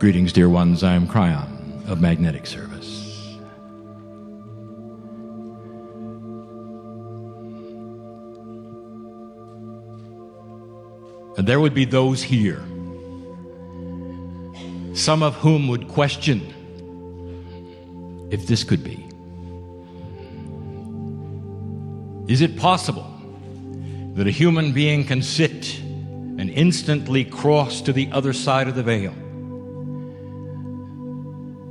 Greetings, dear ones. I am Kryon of Magnetic Service. And there would be those here, some of whom would question if this could be. Is it possible that a human being can sit and instantly cross to the other side of the veil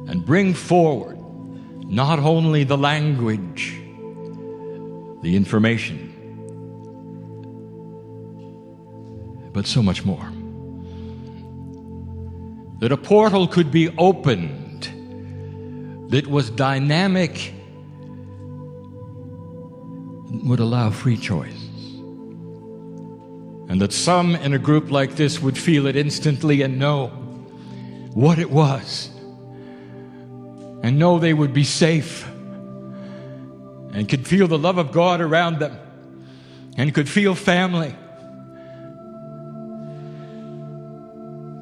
and bring forward not only the language, the information, but so much more? That a portal could be opened that was dynamic, would allow free choice. And that some in a group like this would feel it instantly and know what it was. And know they would be safe. And could feel the love of God around them. And could feel family.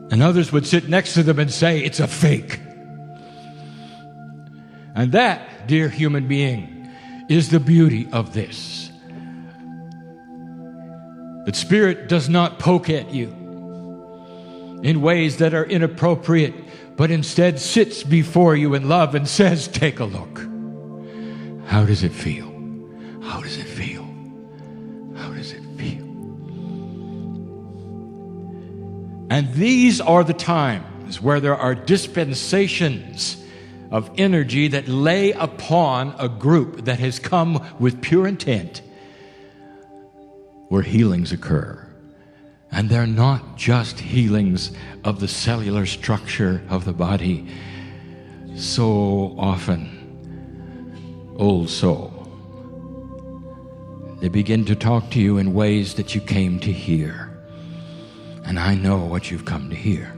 And others would sit next to them and say, it's a fake. And that, dear human being, is the beauty of this. That Spirit does not poke at you in ways that are inappropriate, but instead sits before you in love and says, take a look. How does it feel? How does it feel? How does it feel? And these are the times where there are dispensations of energy that lay upon a group that has come with pure intent, where healings occur. And they're not just healings of the cellular structure of the body. So often, old soul, they begin to talk to you in ways that you came to hear. And I know what you've come to hear.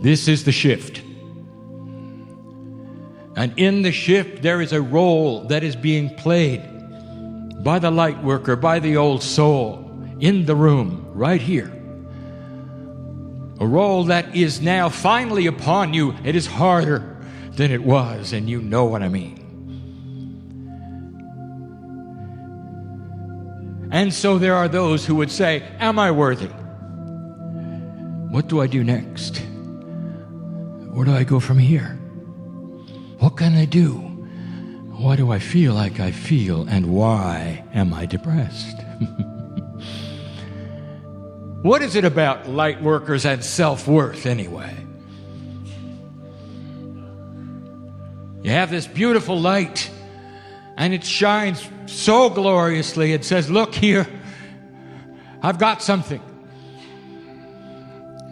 This is the shift. And in the shift, there is a role that is being played by the light worker, by the old soul, in the room, right here. A role that is now finally upon you. It is harder than it was, and you know what I mean. And so there are those who would say, am I worthy? What do I do next? Where do I go from here? What can I do? Why do I feel like I feel, and why am I depressed? What is it about light workers and self-worth anyway? You have this beautiful light, and it shines so gloriously. It says, look here, I've got something.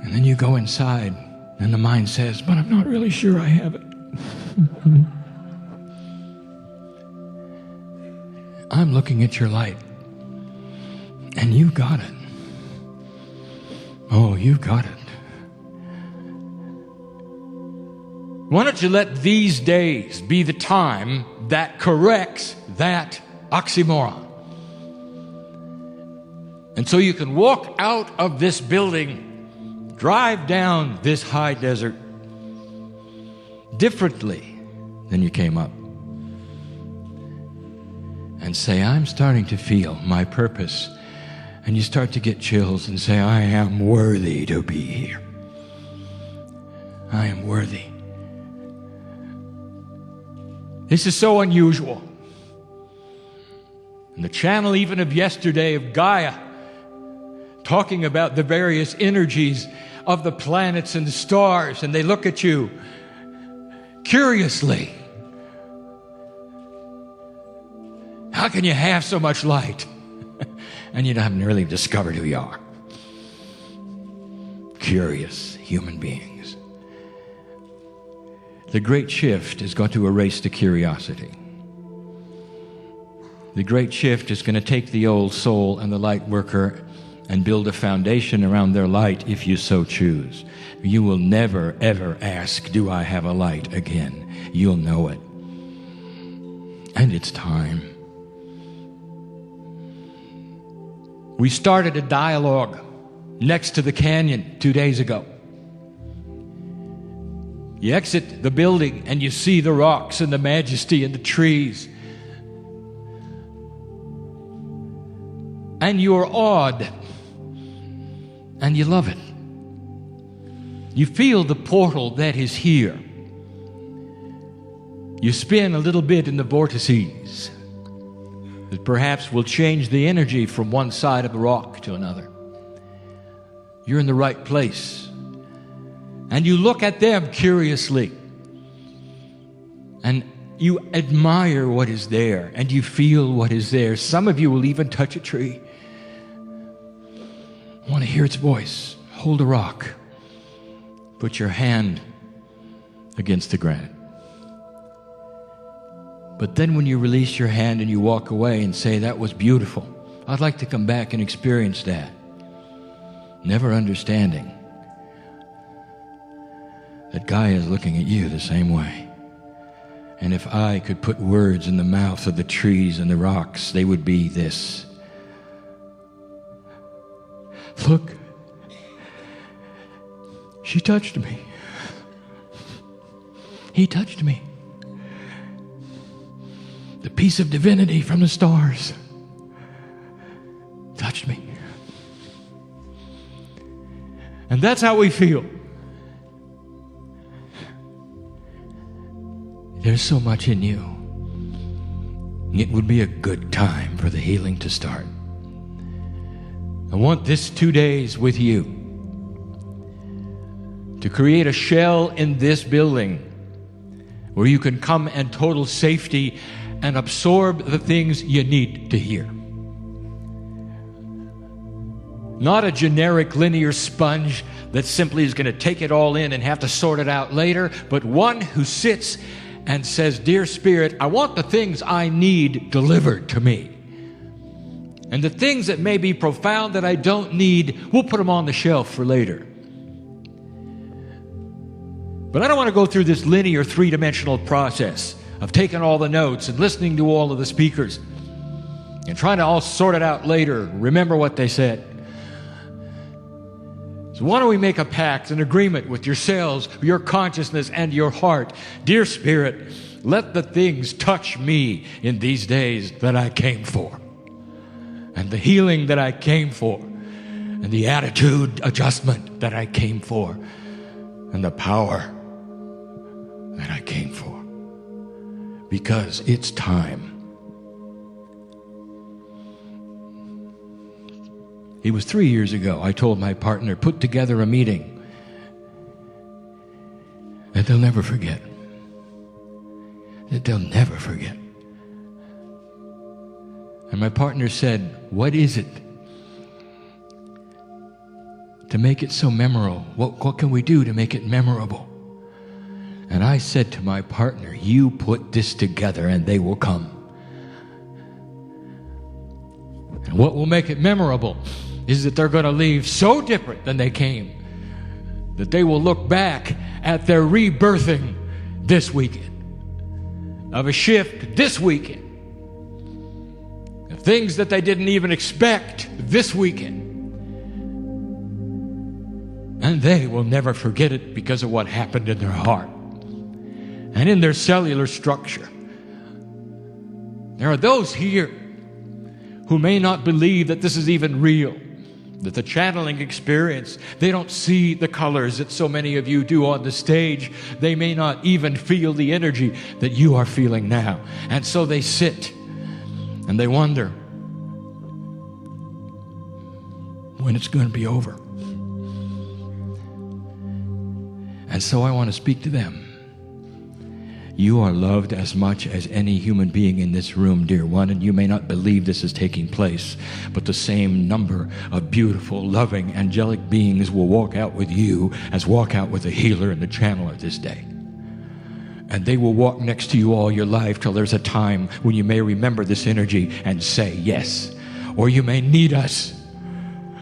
And then you go inside, and the mind says, but I'm not really sure I have it. I'm looking at your light, and you got it. Oh, you got it. Why don't you let these days be the time that corrects that oxymoron? And so you can walk out of this building, drive down this high desert differently than you came up, and say, I'm starting to feel my purpose. And you start to get chills and say, I am worthy to be here. I am worthy. This is so unusual. And the channel even of yesterday of Gaia, talking about the various energies of the planets and the stars, and they look at you curiously. How can you have so much light? And you haven't really discovered who you are. Curious human beings. The great shift is going to erase the curiosity. The great shift is going to take the old soul and the light worker and build a foundation around their light if you so choose. You will never, ever ask, do I have a light again? You'll know it. And it's time. We started a dialogue next to the canyon 2 days ago. You exit the building and you see the rocks and the majesty and the trees. And you're awed. And you love it. You feel the portal that is here. You spin a little bit in the vortices that perhaps will change the energy from one side of the rock to another. You're in the right place. And you look at them curiously. And you admire what is there. And you feel what is there. Some of you will even touch a tree. Want to hear its voice. Hold a rock. Put your hand against the granite. But then when you release your hand and you walk away and say, that was beautiful. I'd like to come back and experience that. Never understanding that Gaia is looking at you the same way. And if I could put words in the mouth of the trees and the rocks, they would be this. Look, she touched me. He touched me. The piece of divinity from the stars touched me. And that's how we feel. There's so much in you. It would be a good time for the healing to start. I want this 2 days with you to create a shell in this building where you can come in total safety and absorb the things you need to hear. Not a generic linear sponge that simply is going to take it all in and have to sort it out later, but one who sits and says, Dear Spirit, I want the things I need delivered to me. And the things that may be profound that I don't need, we'll put them on the shelf for later. But I don't want to go through this linear three-dimensional process of taking all the notes and listening to all of the speakers and trying to all sort it out later, remember what they said. So why don't we make a pact, an agreement with yourselves, your consciousness, and your heart. Dear Spirit, let the things touch me in these days that I came for. And the healing that I came for. And the attitude adjustment that I came for. And the power that I came for. Because it's time. It was 3 years ago I told my partner, put together a meeting that they'll never forget. That they'll never forget. And my partner said, what is it to make it so memorable? What can we do to make it memorable? And I said to my partner, you put this together and they will come. And what will make it memorable is that they're going to leave so different than they came that they will look back at their rebirthing this weekend, of a shift this weekend, of things that they didn't even expect this weekend. And they will never forget it because of what happened in their heart and in their cellular structure. There are those here who may not believe that this is even real, that the channeling experience, they don't see the colors that so many of you do on the stage. They may not even feel the energy that you are feeling now. And so they sit and they wonder when it's going to be over. And so I want to speak to them. You are loved as much as any human being in this room, dear one, and you may not believe this is taking place, but the same number of beautiful, loving, angelic beings will walk out with you as walk out with the healer and the channeler this day. And they will walk next to you all your life till there's a time when you may remember this energy and say yes. Or you may need us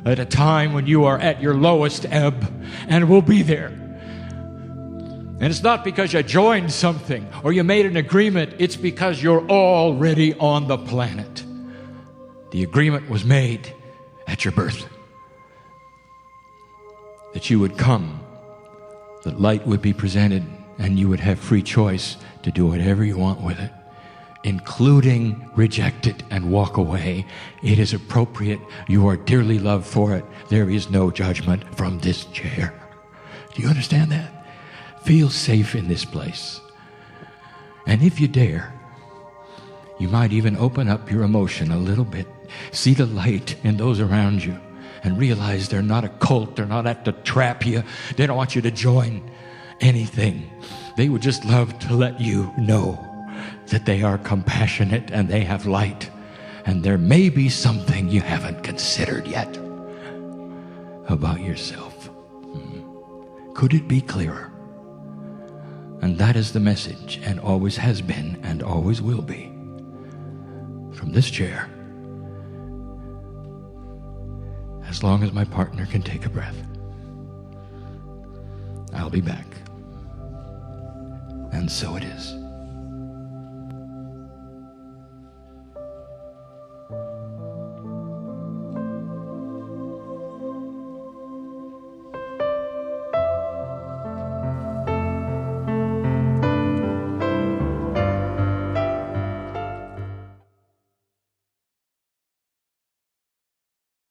at a time when you are at your lowest ebb, and we'll be there. And it's not because you joined something or you made an agreement. It's because you're already on the planet. The agreement was made at your birth. That you would come, that light would be presented, and you would have free choice to do whatever you want with it, including reject it and walk away. It is appropriate. You are dearly loved for it. There is no judgment from this chair. Do you understand that? Feel safe in this place. And if you dare, you might even open up your emotion a little bit. See the light in those around you and realize they're not a cult. They're not out to trap you. They don't want you to join anything. They would just love to let you know that they are compassionate and they have light. And there may be something you haven't considered yet about yourself. Could it be clearer? And that is the message, and always has been and always will be. From this chair, as long as my partner can take a breath, I'll be back. And so it is.